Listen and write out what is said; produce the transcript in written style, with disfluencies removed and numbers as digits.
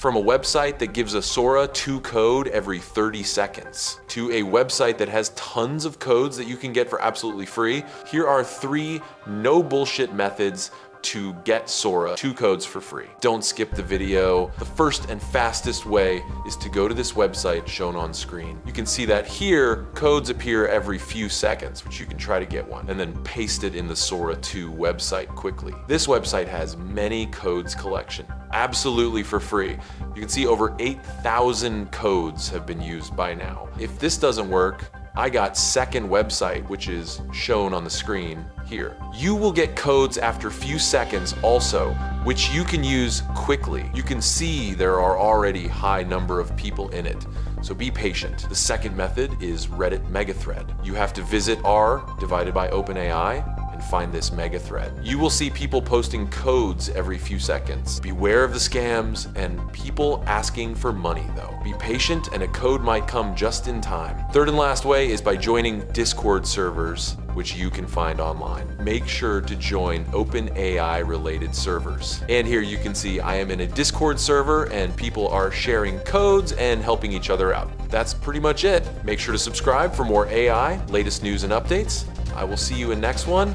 From a website that gives a Sora 2 code every 30 seconds to a website that has tons of codes that you can get for absolutely free, here are 3 no bullshit methods to get Sora 2 codes for free. Don't skip the video. The first and fastest way is to go to this website shown on screen. You can see that here, codes appear every few seconds, which you can try to get one, and then paste it in the Sora 2 website quickly. This website has many codes collection, absolutely for free. You can see over 8,000 codes have been used by now. If this doesn't work, I got second website, which is shown on the screen here. You will get codes after few seconds also, which you can use quickly. You can see there are already high number of people in it, so be patient. The second method is Reddit megathread. You have to visit r divided by OpenAI and find this megathread. You will see people posting codes every few seconds. Beware of the scams and people asking for money though. Be patient and a code might come just in time. Third and last way is by joining Discord servers, which you can find online. Make sure to join OpenAI related servers. And here you can see I am in a Discord server and people are sharing codes and helping each other out. That's pretty much it. Make sure to subscribe for more AI, latest news and updates. I will see you in next one.